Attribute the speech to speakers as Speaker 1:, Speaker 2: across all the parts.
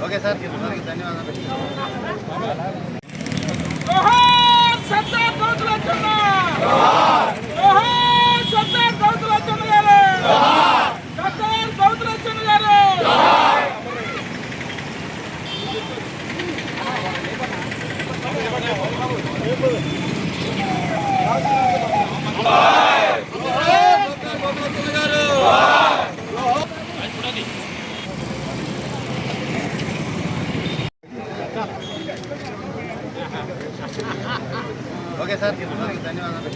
Speaker 1: Okay sir, ధన్యవాదాలు.
Speaker 2: సర్దార్ గౌతులచ్చన్న సర్దార్ గౌతులచ్చన్న గారు సర్దార్ గౌతులచ్చన్న గారు
Speaker 1: ఓకే సార్, ధన్యవాదాలు.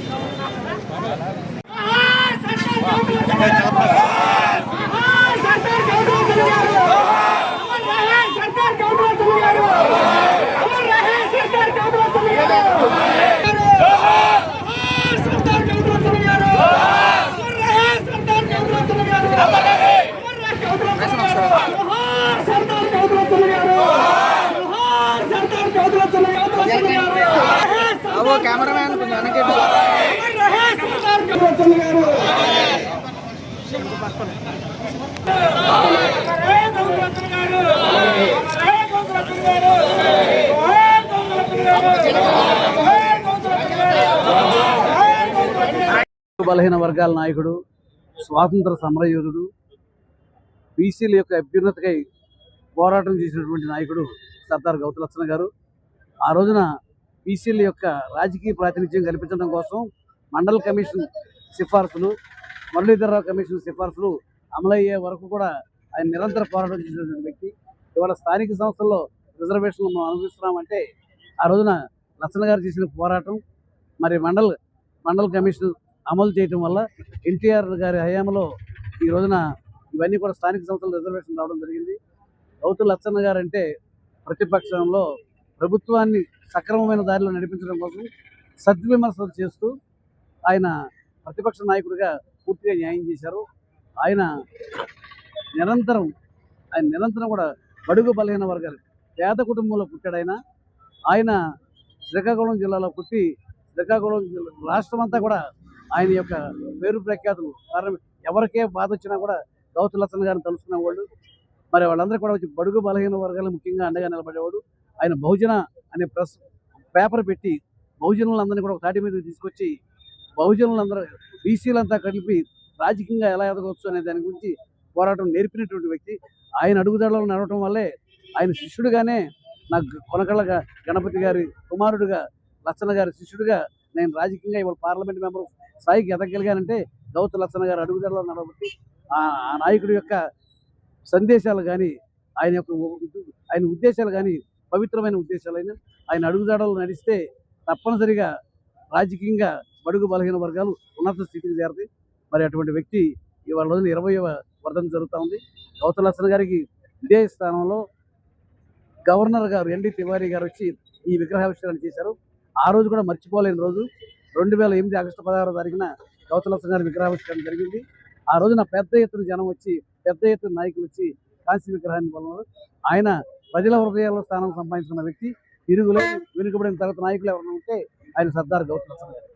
Speaker 1: कैमरामैन
Speaker 3: బలహీన వర్గాల నాయకుడు, స్వాతంత్ర సమరయోధుడు, బీసీల యొక్క అభ్యున్నతికై పోరాటం చేసినటువంటి నాయకుడు సర్దార్ గౌతులచ్చన్న గారు. ఆ రోజున బీసీల యొక్క రాజకీయ ప్రాతినిధ్యం కల్పించడం కోసం మండల్ కమిషన్ సిఫార్సులు, మురళీధరరావు కమిషన్ సిఫార్సులు అమలయ్యే వరకు కూడా ఆయన నిరంతర పోరాటం చేసినటువంటి వ్యక్తి. ఇవాళ స్థానిక సంస్థల్లో రిజర్వేషన్లు మనం అనుభవిస్తున్నామంటే ఆ రోజున లచ్చన్న గారు చేసిన పోరాటం, మరి మండల్ కమిషన్ అమలు చేయటం వల్ల ఎన్టీఆర్ గారి హయాంలో ఈ రోజున ఇవన్నీ కూడా స్థానిక సంస్థల రిజర్వేషన్ రావడం జరిగింది. గౌతు లచ్చన్న గారు అంటే ప్రతిపక్షంలో ప్రభుత్వాన్ని సక్రమమైన దారిలో నడిపించడం కోసం సద్విమర్శలు చేస్తూ ఆయన ప్రతిపక్ష నాయకుడిగా పూర్తిగా న్యాయం చేశారు. ఆయన నిరంతరం కూడా బడుగు బలహీన వర్గాలు, పేద కుటుంబంలో పుట్టాడు. ఆయన శ్రీకాకుళం జిల్లాలో పుట్టి శ్రీకాకుళం రాష్ట్రం అంతా కూడా ఆయన యొక్క పేరు ప్రఖ్యాతులు కారణం. ఎవరికే బాధ వచ్చినా కూడా గౌతు లచ్చన్న గారిని తలుసుకునేవాళ్ళు. మరి వాళ్ళందరూ కూడా వచ్చి బడుగు బలహీన వర్గాలు ముఖ్యంగా అండగా నిలబడేవాడు. ఆయన బహుజన అనే పేపర్ పెట్టి బహుజనులందరినీ కూడా ఒక తాటి మీద తీసుకొచ్చి బహుజనులందరూ బీసీలంతా కలిపి రాజకీయంగా ఎలా ఎదగవచ్చు అనే దాని గురించి పోరాటం నేర్పినటువంటి వ్యక్తి. ఆయన అడుగుదాడలు నడవటం వల్లే ఆయన శిష్యుడిగానే నాకు కొనకళ్ళ గణపతి గారి కుమారుడుగా లచ్చన్న గారి శిష్యుడిగా నేను రాజకీయంగా ఇవాళ పార్లమెంట్ మెంబర్ స్థాయికి ఎదగలిగానంటే గౌతు లచ్చన్న గారు అడుగుదాడలో నడవబట్టి ఆ నాయకుడి యొక్క సందేశాలు కానీ ఆయన ఉద్దేశాలు కానీ పవిత్రమైన ఉద్దేశాలైన ఆయన అడుగుజాడలు నడిస్తే తప్పనిసరిగా రాజకీయంగా బడుగు బలహీన వర్గాలు ఉన్నత స్థితికి చేరతాయి. మరి అటువంటి వ్యక్తి ఇవాళ రోజున 20వ వర్ధంతి జరుగుతూ ఉంది. గౌతు లచ్చన్న గారికి ఇదే స్థానంలో గవర్నర్ గారు ఎన్డి తివారీ గారు వచ్చి ఈ విగ్రహావిష్కరణ చేశారు. ఆ రోజు కూడా మర్చిపోలేని రోజు 2008 ఆగస్టు 16వ తారీఖున గౌతు లచ్చన్న గారి విగ్రహావిష్కరణ జరిగింది. ఆ రోజున పెద్ద ఎత్తున జనం వచ్చి, పెద్ద ఎత్తున నాయకులు వచ్చి కాంస్య విగ్రహాన్ని పొందారు. ఆయన ప్రజల హృదయాల్లో స్థానం సంపాదించుకున్న వ్యక్తి. తిరుగులే వెనుకబడిన తరగతి నాయకులు ఎవరైనా ఉంటే ఆయన సర్దార్ గౌతు లచ్చన్న గారు.